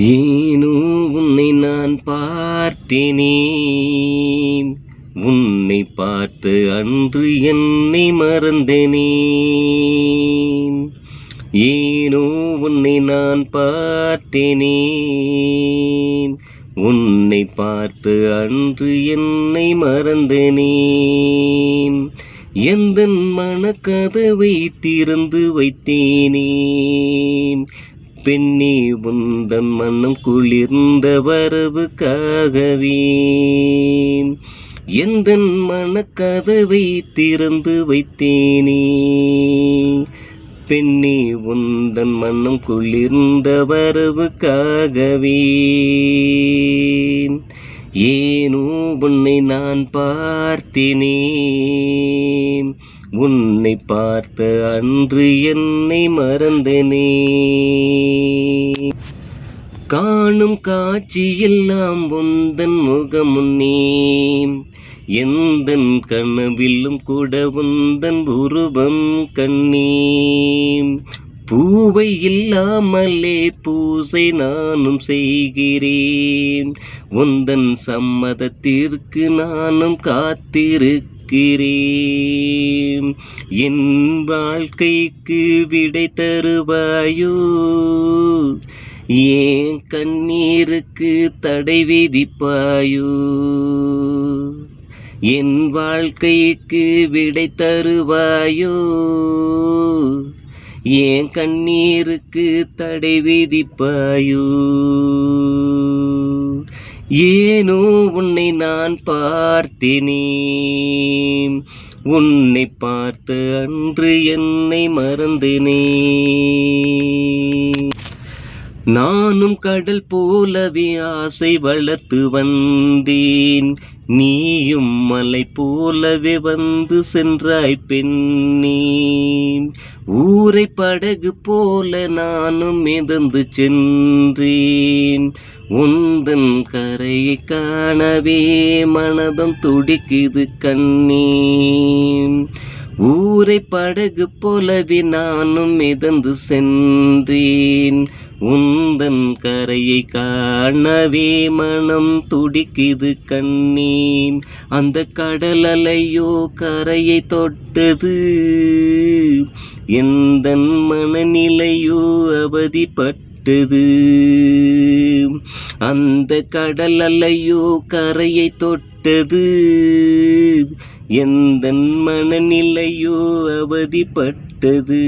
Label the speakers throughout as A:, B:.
A: ஏனோ உன்னை நான் பார்த்தேனே, உன்னை பார்த்து அன்று என்னை மறந்தேனே. ஏனோ உன்னை நான் பார்த்தேனே, உன்னை பார்த்து அன்று என்னை மறந்தேனே. எந்தன் மனக்கதவை திறந்து வைத்தேனே, பெண்ணே உந்தன் மனம் குளிர்ந்த வரவுக்காகவே. எந்தன் மனக்கதவை திறந்து வைத்தேனே, பெண்ணே உந்தன் மனம் குளிர்ந்த வரவுக்காகவே. ஏனோ உன்னை நான் பார்த்தேனே, உன்னை பார்த்த அன்று என்னை மறந்தேனே. காணும் காட்சியெல்லாம் உந்தன் முகம் முன்னே, எந்தன் கனவிலும் கூட உந்தன் உருவம் கண்ணே. பூவை இல்லாமலே பூசை நானும் செய்கிறேன், உந்தன் சம்மதத்திற்கு நானும் காத்திருக்கிறேன். என் வாழ்க்கைக்கு விடை தருவாயோ, ஏன் கண்ணீருக்கு தடை விதிப்பாயோ. என் வாழ்க்கைக்கு விடை தருவாயோ, ஏன் கண்ணீருக்கு தடை விதிப்பாயோ. ஏனோ உன்னை நான் பார்த்தேனே, உன்னை பார்த்து அன்று என்னை மறந்தேனே. நானும் கடல் போலவே ஆசை வளர்த்து வந்தேன், நீயும் மலை போலவே வந்து சென்றாய் பெண்ணே. ஊரை படகு போல நானும் மிதந்து சென்றேன், உந்தன் கரையை காணவே மனதம் துடிக்குது கண்ணே. ஊரை படகு போலவே நானும் மிதந்து சென்றேன், உந்தன் கரையை காணவே மனம் துடிக்குது கண்ணே. அந்த கடல் அலையோ கரையை தொட்டது, எந்தன் மனநிலையோ அவதிப்பட்டது. அந்த கடல் அலையோ கரையை தொட்டது, எந்தன் மனநிலையோ அவதிப்பட்டது.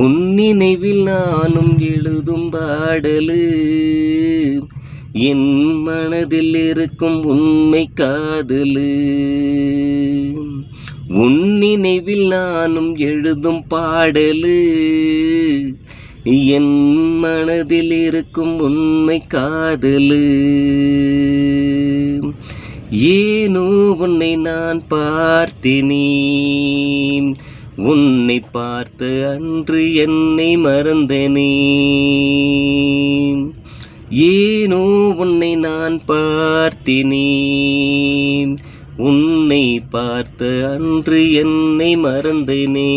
A: உன் நினைவில் நானும் எழுதும் பாடலு, என் மனதில் இருக்கும் உண்மை காதலு. உன் நினைவில் நானும் எழுதும் பாடலு, என் மனதில் இருக்கும் உண்மை காதலு. ஏனோ உன்னை நான் பார்த்தேனே, உன்னை பார்த்து அன்று என்னை மறந்தேனே. ஏனோ உன்னை நான் பார்த்தேனே, உன்னை பார்த்து அன்று என்னை மறந்தேனே.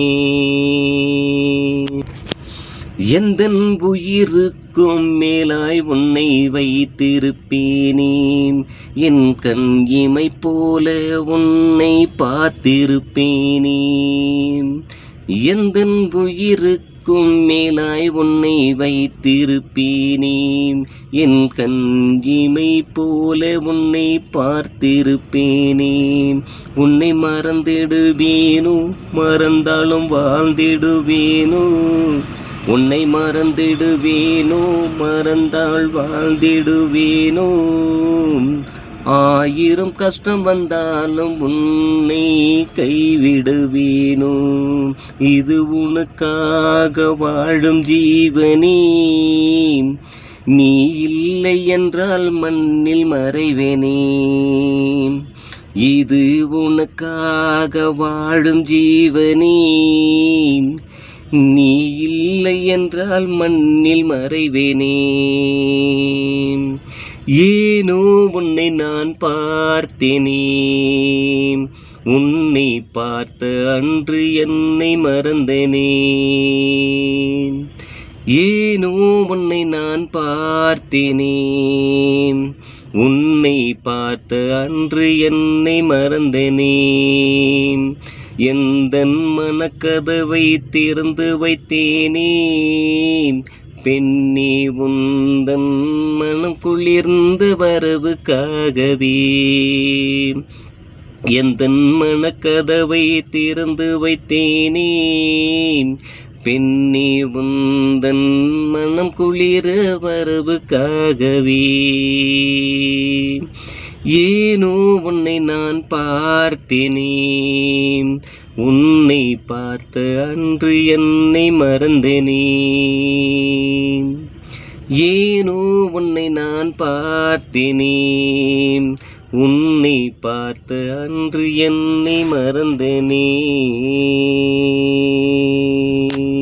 A: எந்தன் உயிருக்கும் மேலாய் உன்னை வைத்திருப்பேனே, என் கண் இமை போல உன்னை பார்த்திருப்பேனே. எந்தன் உயிருக்கும் மேலாய் உன்னை வைத்திருப்பேனே, என் கண் இமை போல உன்னை பார்த்திருப்பேனே. உன்னை மறந்திடுவேனோ, மறந்தாலும் வாழ்ந்திடுவேனோ. உன்னை மறந்திடுவேனோ, மறந்தால் வாழ்ந்திடுவேனோ. ஆயிரம் கஷ்டம் வந்தாலும் உன்னை கைவிடுவேனோ. இது உனக்காக வாழும் ஜீவனே, நீ இல்லை என்றால் மண்ணில் மறைவேனே. இது உனக்காக வாழும் ஜீவனே, நீ இல்லை என்றால் மண்ணில் மறைவேனே. ஏனோ உன்னை நான் பார்த்தேனே, உன்னை பார்த்த அன்று என்னை மறந்தேனே. ஏனோ ஏனோ உன்னை நான் பார்த்தேனே, உன்னை பார்த்த அன்று என்னை மறந்தேனே. எந்தன் மனக்கதவை திறந்து வைத்தேனே, பெண்ணே உந்தன் மனம் குளிர்ந்த வரவுக்காகவே. எந்தன் மனக்கதவை திறந்து வைத்தேனே, பெண்ணே உந்தன் மனம் குளிர வரவுக்காகவே. ஏனோ உன்னை நான் பார்த்தேனே, உன்னை பார்த்த அன்று என்னை மறந்தேனே. ஏனோ உன்னை நான் பார்த்தேனே, உன்னை பார்த்த அன்று என்னை மறந்தேனே.